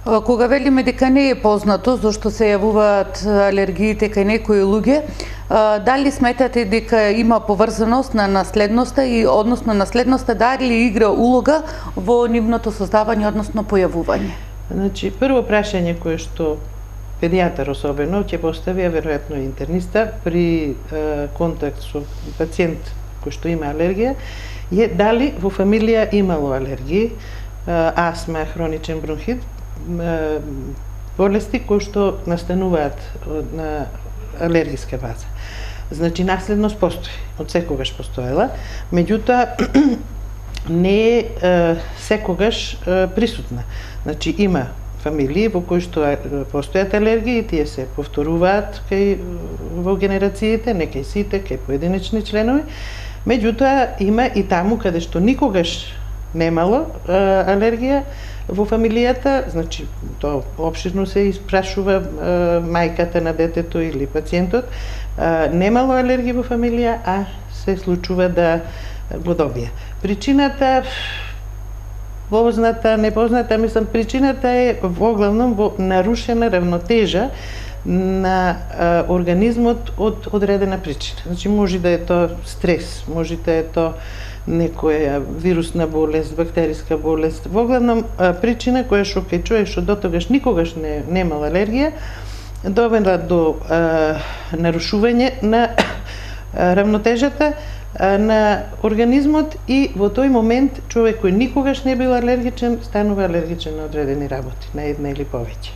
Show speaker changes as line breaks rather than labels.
Кога велиме дека не е познато зошто се јавуваат алергиите кај некои луѓе, дали сметате дека има поврзаност на наследноста и односно наследноста дали игра улога во нивното создавање, односно појавување?
Значи, прво прашање кое што педијатар особено ќе постави, веројатно интерниста, при контакт со пациент кој што има алергија, е дали во фамилија имало алергии, астма, хроничен бронхит, болести кои што настануваат на алергиска база. Значи, наследност постои, од секогаш постоела, меѓутоа не е секогаш присутна. Значи, има фамилии во кои што постојат алергии, тие се повторуваат во генерациите, не кај сите, кај поединечни членови, меѓутоа има и таму каде што никогаш немало алергија во фамилијата, значи тоа опширно се испрашува мајката на детето или пациентот, немало алергија во фамилија, а се случува да го добие. Причината позната, непозната, мислам, причината е воглавном во нарушена равнотежа на организмот од одредена причина. Значи, може да е тоа стрес, може да е тоа некоја вирусна болест, бактериска болест, воглавном причина која што кај човек што дотогаш никогаш не немал алергија, довела до нарушување на равнотежата на организмот и во тој момент човек кој никогаш не бил алергичен станува алергичен на одредени работи, на една или повеќе.